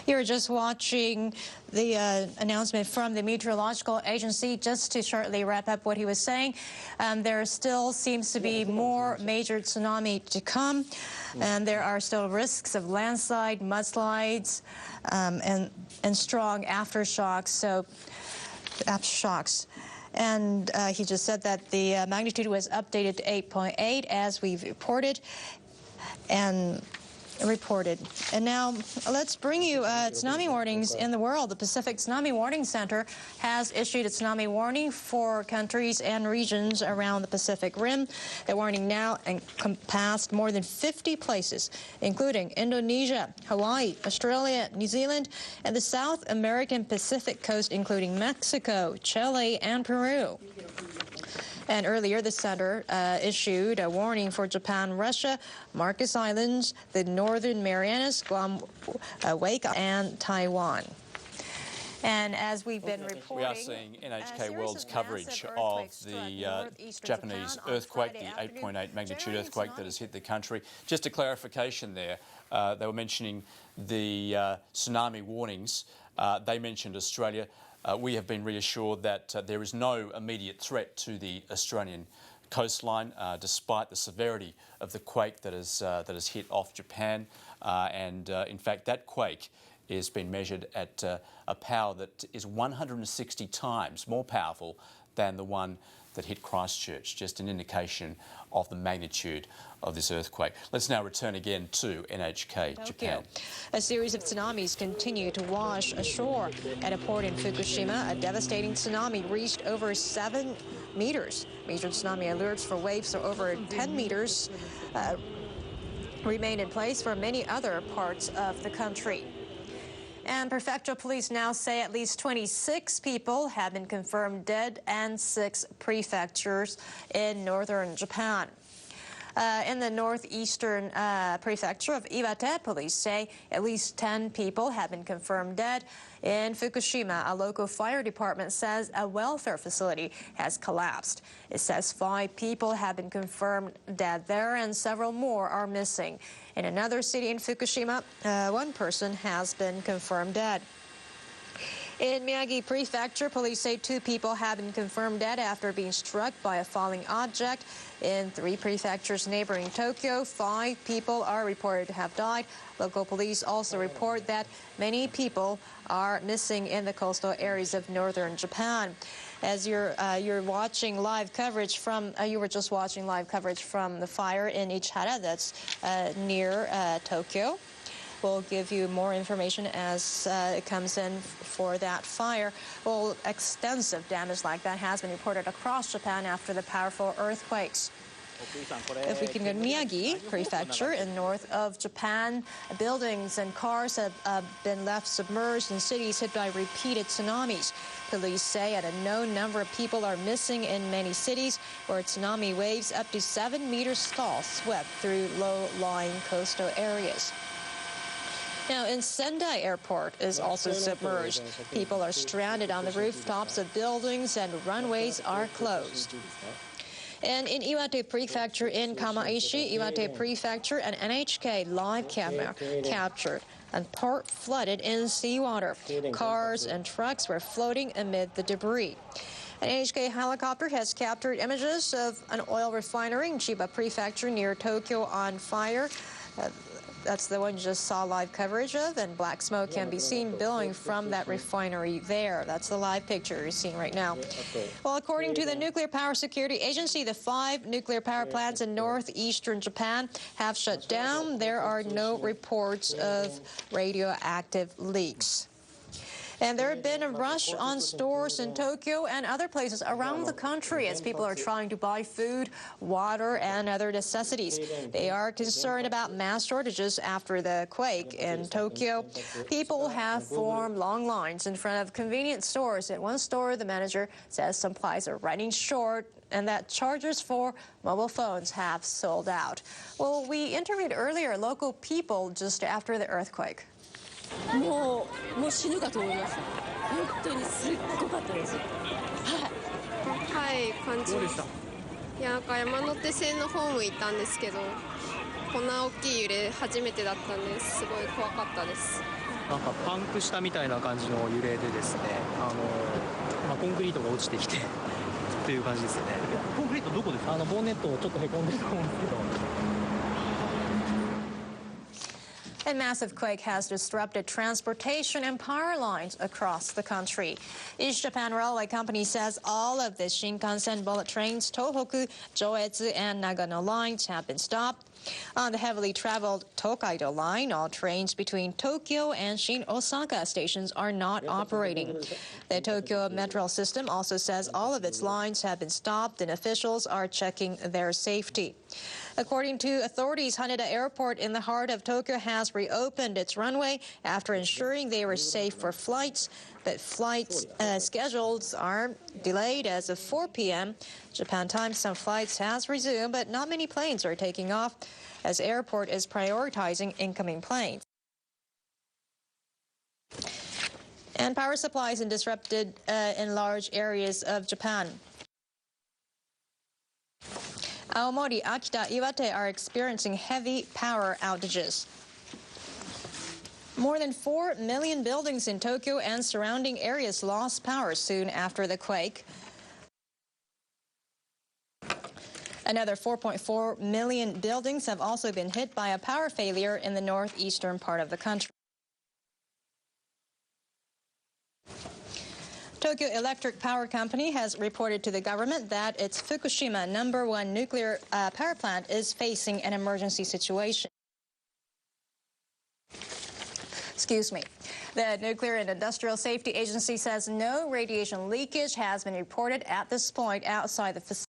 You're just watching the announcement from the Meteorological Agency. Just to shortly wrap up what he was saying, there still seems to be more major tsunami to come, and there are still risks of landslide, mudslides, and strong aftershocks. And he just said that the magnitude was updated to 8.8 as we've reported. And now let's bring you tsunami warnings in the world. The Pacific Tsunami Warning Center has issued a tsunami warning for countries and regions around the Pacific Rim. The warning now encompassed more than 50 places, including Indonesia, Hawaii, Australia, New Zealand, and the South American Pacific coast, including Mexico, Chile, and Peru. And earlier, the center issued a warning for Japan, Russia, Marcus Islands, the Northern Marianas, Guam, Wake, and Taiwan. And as we've been reporting, we are seeing NHK World's coverage of the Japanese earthquake, the 8.8 magnitude earthquake that has hit the country. Just a clarification there, they were mentioning the tsunami warnings. They mentioned Australia. We have been reassured that there is no immediate threat to the Australian coastline, despite the severity of the quake that has hit off Japan. In fact, that quake has been measured at a power that is 160 times more powerful than the one that hit Christchurch, just an indication of the magnitude of this earthquake. Let's now return again to NHK Japan. A series of tsunamis continue to wash ashore. At a port in Fukushima, a devastating tsunami reached over 7 meters. Major tsunami alerts for waves of over 10 meters remain in place for many other parts of the country. And prefectural police now say at least 26 people have been confirmed dead and 6 prefectures in northern Japan. In the northeastern prefecture of Iwate, police say at least 10 people have been confirmed dead. In Fukushima, a local fire department says a welfare facility has collapsed. It says 5 people have been confirmed dead there and several more are missing. In another city in Fukushima, 1 person has been confirmed dead. In Miyagi Prefecture, police say 2 people have been confirmed dead after being struck by a falling object. In 3 prefectures neighboring Tokyo, 5 people are reported to have died. Local police also report that many people are missing in the coastal areas of northern Japan. As you're watching live coverage from, you were just watching live coverage from the fire in Ichihara, that's near Tokyo. We'll give you more information as it comes in for that fire. Well, extensive damage like that has been reported across Japan after the powerful earthquakes. If we can go to Miyagi Prefecture in north of Japan, buildings and cars have been left submerged in cities hit by repeated tsunamis. Police say a known number of people are missing in many cities where tsunami waves up to 7 meters tall swept through low-lying coastal areas. Now, in Sendai Airport is also submerged. People are stranded on the rooftops of buildings and runways are closed. And in Iwate Prefecture in Kamaishi, Iwate Prefecture, an NHK live camera captured a port flooded in seawater. Cars and trucks were floating amid the debris. An NHK helicopter has captured images of an oil refinery in Chiba Prefecture near Tokyo on fire. That's the one you just saw live coverage of, and black smoke can be seen billowing from that refinery there. That's the live picture you're seeing right now. Well, according to the Nuclear Power Security Agency, the 5 nuclear power plants in northeastern Japan have shut down. There are no reports of radioactive leaks. And there have been a rush on stores in Tokyo and other places around the country as people are trying to buy food, water, and other necessities. They are concerned about mass shortages after the quake in Tokyo. People have formed long lines in front of convenience stores. At one store, the manager says supplies are running short and that chargers for mobile phones have sold out. Well, we interviewed earlier local people just after the earthquake. もう死ぬかと思います。本当にすっごかったです。はい。はい、感じ。どうでした？いや、なんか山手線の方向行ったんですけど、こんな大きい揺れ初めてだったんですごい怖かったです。なんかパンクしたみたいな感じの揺れでですね、コンクリートが落ちてきてっていう感じですよね。コンクリートどこですか？ボンネットちょっとへこんでると思うんですけど。A massive quake has disrupted transportation and power lines across the country. East Japan Railway Company says all of the Shinkansen bullet trains, Tohoku, Joetsu, and Nagano lines have been stopped. On the heavily traveled Tokaido line, all trains between Tokyo and Shin Osaka stations are not operating. The Tokyo Metro system also says all of its lines have been stopped and officials are checking their safety. According to authorities, Haneda Airport in the heart of Tokyo has reopened its runway after ensuring they were safe for flights. But flights schedules are delayed as of 4 p.m. Japan time, some flights has resumed, but not many planes are taking off as airport is prioritizing incoming planes. And power supplies are disrupted in large areas of Japan. Aomori, Akita, Iwate are experiencing heavy power outages. More than 4 million buildings in Tokyo and surrounding areas lost power soon after the quake. Another 4.4 million buildings have also been hit by a power failure in the northeastern part of the country. Tokyo Electric Power Company has reported to the government that its Fukushima #1 nuclear power plant is facing an emergency situation. Excuse me. The Nuclear and Industrial Safety Agency says no radiation leakage has been reported at this point outside the facility.